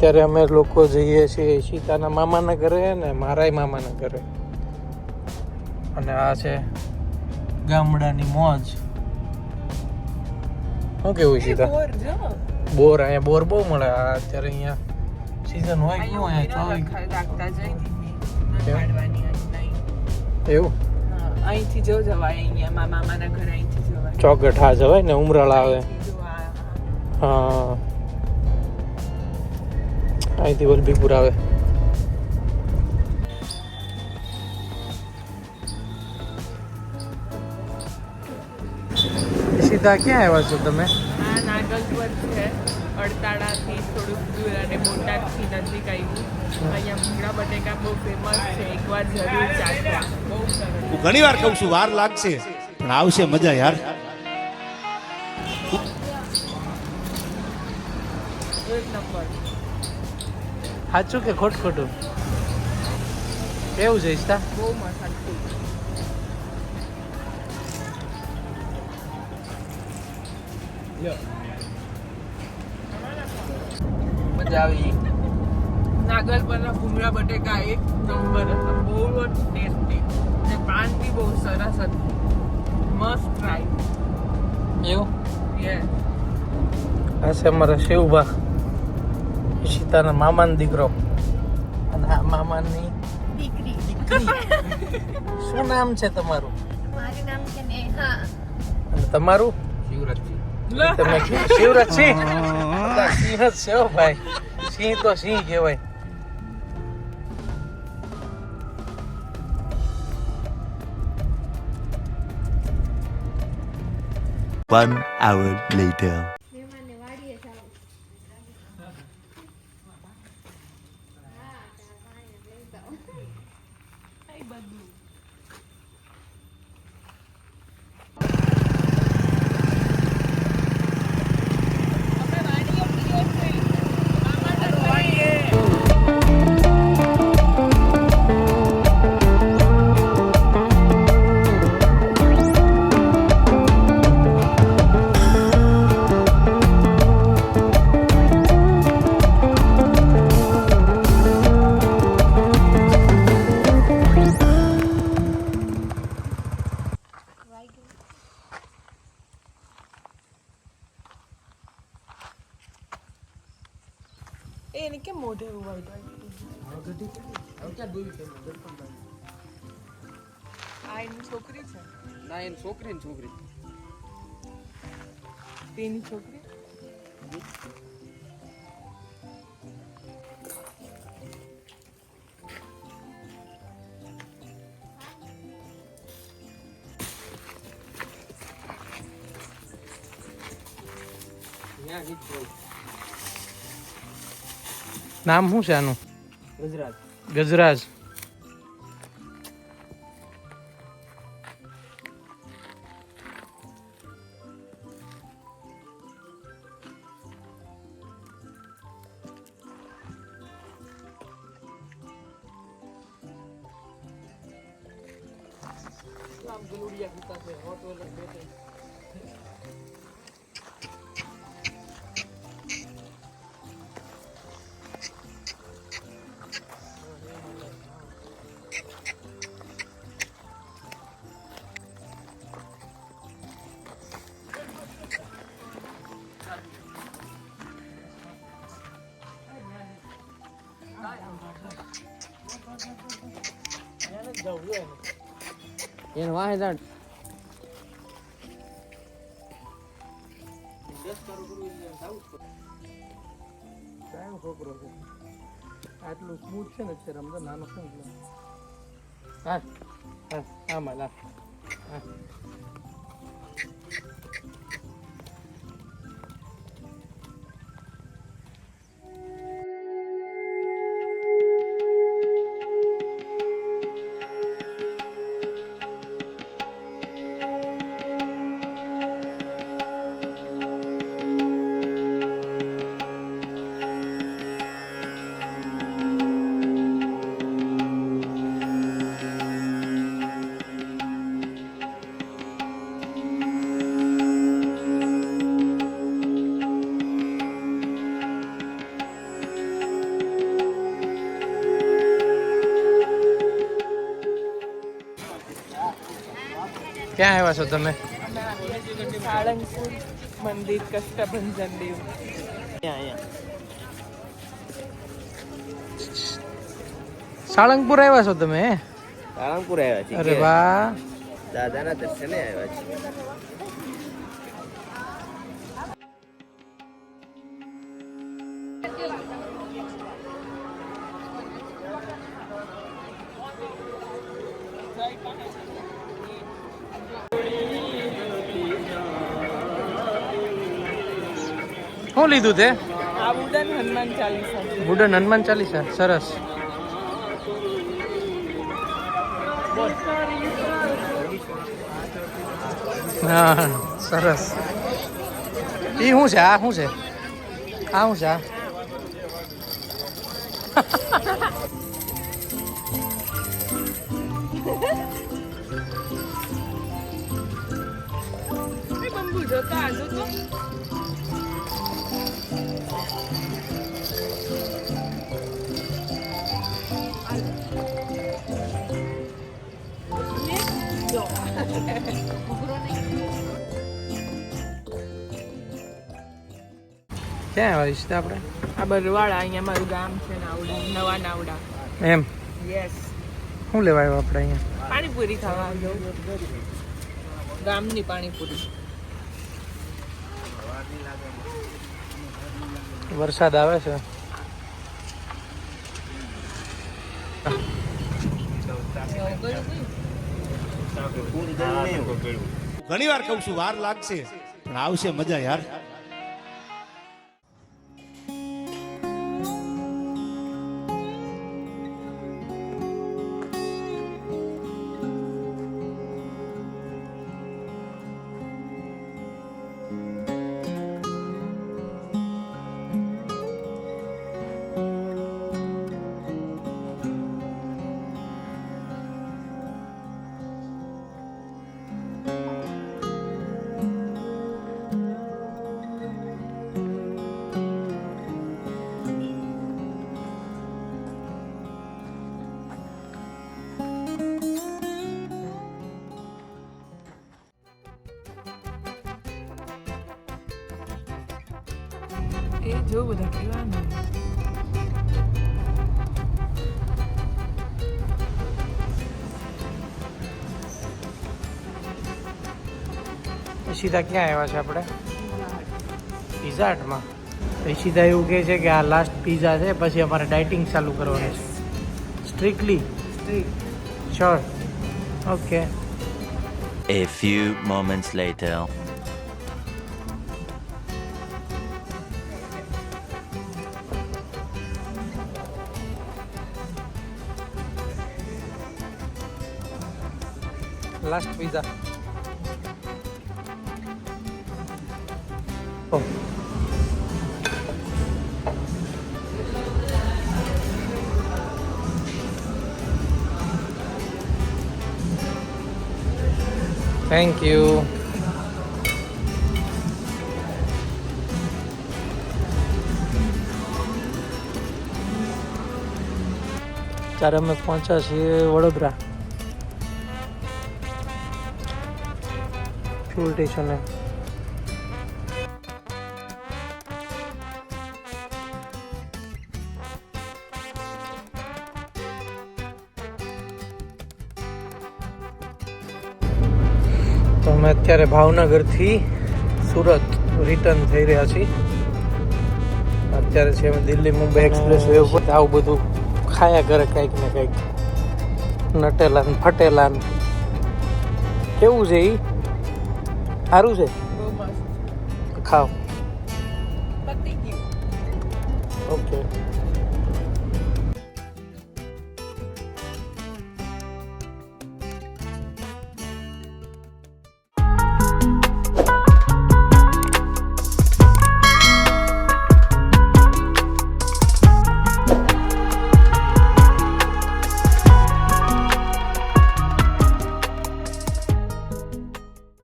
અત્યારે અમે લોકો જઈએ છીએ સીતાના મામાના ઘરે ને મારાય મામાના ઘરે. અને આ છે ગામડાની મોજ. શું કેવું સીતા? બોર અહીંયા બોર બહુ મળે. અત્યારે અહીંયા સીઝન હોય કેવું અહીંયા એવું અહીંથી જો જવાય અહીંયા મામાના ઘરે અહીંથી જવાય. ચોકટ હા જવાય ને ઉમરાળા આવે. હા અહીંથી વલભીપુર આવે. સીધા ક્યાં આવ્યા છો તમે? આ નાગલપર છે, અડતાળાથી થોડુંક દૂર અને બોટાદથી નજીક આવ્યું. અહીંયા ભૂંગળા બટેકા બહુ ફેમસ છે, એકવાર જરૂર ચાખવા. બહુ સરસ. હું ઘણી વાર કહું છું વાર લાગશે પણ આવશે મજા યાર. એક નંબર. સાચું કે ખોટું? કેવું છે ઈષ્ટા? બહુ મસાલ મજા આવી. નાગલપરના ભૂંગળા બટેકા એક નંબર હતા, બહુ જ ટેસ્ટી અને પાન બી બહુ સરસ હતું. મસ્ત ટ્રાય. એવું યસ. આ છે અમારા શિવભા, સીતાના મામાનો દીકરો. અને આ મામાની દીકરી. શું નામ છે તમારું? મારું નામ છે નેહા. અને તમારું? તમે શિવરાજસિંહ? સિંહ જ છે હો ભાઈ. સિંહ તો સિંહ કહેવાય. One hour later. મહેમાનને વાડીએ જાવ. એને કેમ મોઢે ઉવાઈ આ એની છોકરી છે? ના એની છોકરી ને છોકરી. તેની છોકરી. નામ શું છે આનું? ગુજરાત. ગજરાજ. એને વાહે જાણ છોકરો છે આટલું સ્મૂથ છે ને અત્યારે અમને નાનો છે ને. હા હા આમાં લા હા. ક્યાં આવ્યા છો તમે? સાળંગપુર મંદિર કષ્ટભંજન દેવ. સાળંગપુર આવ્યા છો તમે? સાળંગપુર આવ્યા છીએ. અરે વાહ, દાદાના દર્શને આવ્યા છીએ. શું લીધું તે? આ વુડન હનુમાન ચાલીસા છે. વુડન હનુમાન ચાલીસા, સરસ. હા સરસ. એ શું છે? આ શું છે? આ શું છે? આ એ બંબુ જોતા આજો તો. ક્યાં આવ્યા ઈશિતા આપણે? આ બરવાળા અહીંયા મારું ગામ છે નાવડા, નવા નાવડા. એમ યસ. શું લેવા આવ્યા આપણે અહીંયા? પાણીપુરી ખાવા આવ્યો. ગામની પાણીપુરી. વરસાદ આવે છે. ઘણી વાર કહું છું વાર લાગશે પણ આવશે મજા યાર. એ જો બધા કેવા ને. ઈશિતા ક્યાં આવ્યા છે આપણે? પિઝા હટમાં. ઈશિતા એવું કહે છે કે આ લાસ્ટ પિઝા છે, પછી અમારે ડાયટિંગ ચાલુ કરવાની છે. Strictly? Sure. Okay. A few moments later. Last pizza. Thank you. ત્યારે અમે પહોંચ્યા છીએ વડોદરા ફ્યુલ સ્ટેશને. તો અમે અત્યારે ભાવનગરથી સુરત રિટર્ન થઈ રહ્યા છીએ. અત્યારે છે અમે દિલ્હી મુંબઈ એક્સપ્રેસ વે ઉપર. આવું બધું ખાયા ઘરે કંઈક ને કંઈક, નટેલા ને ફટેલા ને. કેવું છે એ? સારું છે? બહુ મસ્ત. ખાઓ. પતી ગયું. ઓકે.